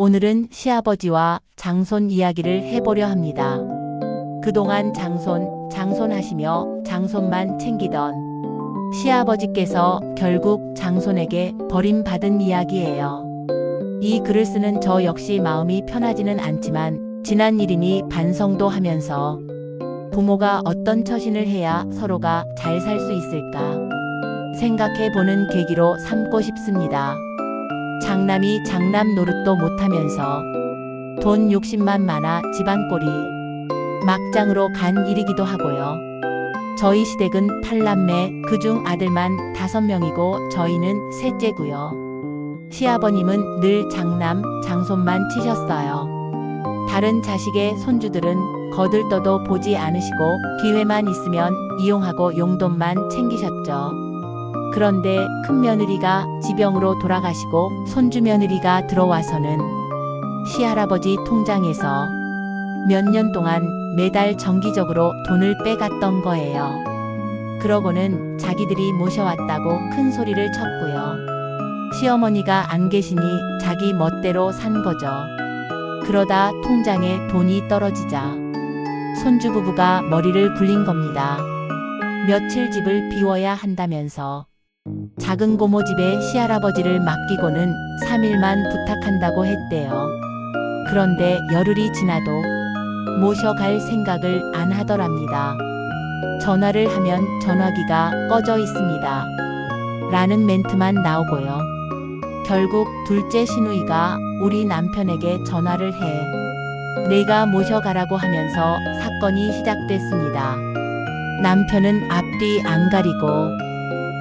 오늘은 시아버지와 장손 이야기를 해보려 합니다. 그동안 장손하시며 장손만 챙기던 시아버지께서 결국 장손에게 버림받은 이야기예요. 이 글을 쓰는 저 역시 마음이 편하지는 않지만 지난 일이니 반성도 하면서 부모가 어떤 처신을 해야 서로가 잘 살 수 있을까 생각해보는 계기로 삼고 싶습니다. 장남이 장남 노릇도 못하면서 돈 욕심만 많아 집안꼴이 막장으로 간 일이기도 하고요. 저희 시댁은 8남매, 그중 아들만 5명이고 저희는 셋째고요. 시아버님은 늘 장남, 장손만 치셨어요. 다른 자식의 손주들은 거들떠도 보지 않으시고 기회만 있으면 이용하고 용돈만 챙기셨죠. 그런데 큰 며느리가 지병으로 돌아가시고 손주 며느리가 들어와서는 시할아버지 통장에서 몇 년 동안 매달 정기적으로 돈을 빼갔던 거예요. 그러고는 자기들이 모셔왔다고 큰 소리를 쳤고요. 시어머니가 안 계시니 자기 멋대로 산 거죠. 그러다 통장에 돈이 떨어지자 손주 부부가 머리를 굴린 겁니다. 며칠 집을 비워야 한다면서 작은 고모 집에 시할아버지를 맡기고는 3일만 부탁한다고 했대요. 그런데 열흘이 지나도 모셔갈 생각을 안 하더랍니다. 전화를 하면 전화기가 꺼져 있습니다. 라는 멘트만 나오고요. 결국 둘째 시누이가 우리 남편에게 전화를 해 내가 모셔가라고 하면서 사건이 시작됐습니다. 남편은 앞뒤 안 가리고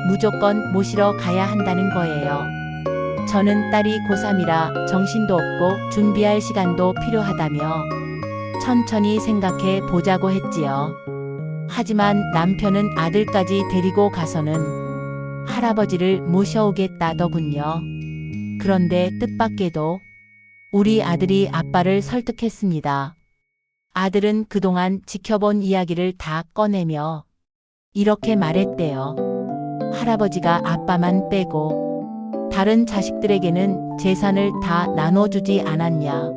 무조건 모시러 가야 한다는 거예요. 저는 딸이 고3이라 정신도 없고 준비할 시간도 필요하다며 천천히 생각해 보자고 했지요. 하지만 남편은 아들까지 데리고 가서는 할아버지를 모셔오겠다더군요. 그런데 뜻밖에도 우리 아들이 아빠를 설득했습니다. 아들은 그동안 지켜본 이야기를 다 꺼내며 이렇게 말했대요. 할아버지가 아빠만 빼고 다른 자식들에게는 재산을 다 나눠주지 않았냐.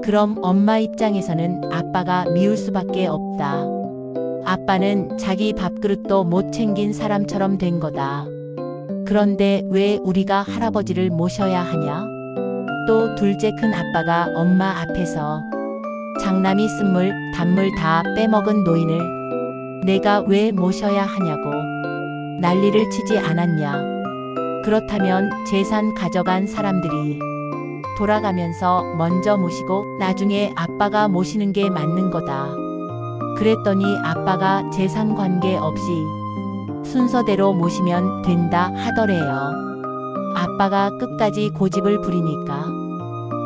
그럼 엄마 입장에서는 아빠가 미울 수밖에 없다. 아빠는 자기 밥그릇도 못 챙긴 사람처럼 된 거다. 그런데 왜 우리가 할아버지를 모셔야 하냐? 또 둘째 큰 아빠가 엄마 앞에서 장남이 쓴물 단물 다 빼먹은 노인을 내가 왜 모셔야 하냐고 난리를 치지 않았냐. 그렇다면 재산 가져간 사람들이 돌아가면서 먼저 모시고 나중에 아빠가 모시는 게 맞는 거다. 그랬더니 아빠가 재산 관계 없이 순서대로 모시면 된다 하더래요. 아빠가 끝까지 고집을 부리니까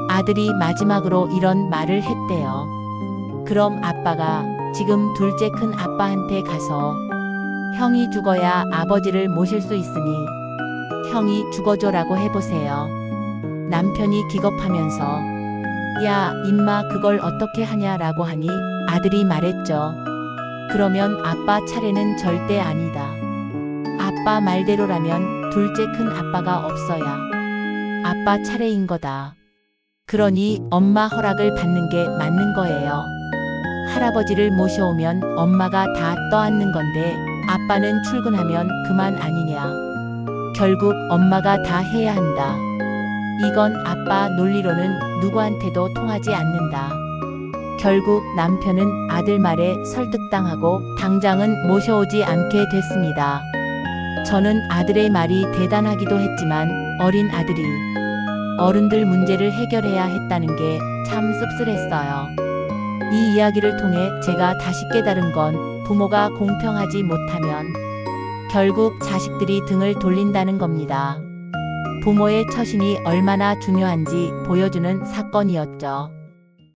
아들이 마지막으로 이런 말을 했대요. 그럼 아빠가 지금 둘째 큰 아빠한테 가서 형이 죽어야 아버지를 모실 수 있으니 형이 죽어줘라고 해보세요. 남편이 기겁하면서 야 임마 그걸 어떻게 하냐라고 하니 아들이 말했죠. 그러면 아빠 차례는 절대 아니다. 아빠 말대로라면 둘째 큰 아빠가 없어야 아빠 차례인 거다. 그러니 엄마 허락을 받는 게 맞는 거예요. 할아버지를 모셔오면 엄마가 다 떠안는 건데 아빠는 출근하면 그만 아니냐. 결국 엄마가 다 해야 한다. 이건 아빠 논리로는 누구한테도 통하지 않는다. 결국 남편은 아들 말에 설득당하고 당장은 모셔오지 않게 됐습니다. 저는 아들의 말이 대단하기도 했지만 어린 아들이 어른들 문제를 해결해야 했다는 게 참 씁쓸했어요. 이 이야기를 통해 제가 다시 깨달은 건 부모가 공평하지 못하면 결국 자식들이 등을 돌린다는 겁니다. 부모의 처신이 얼마나 중요한지 보여주는 사건이었죠.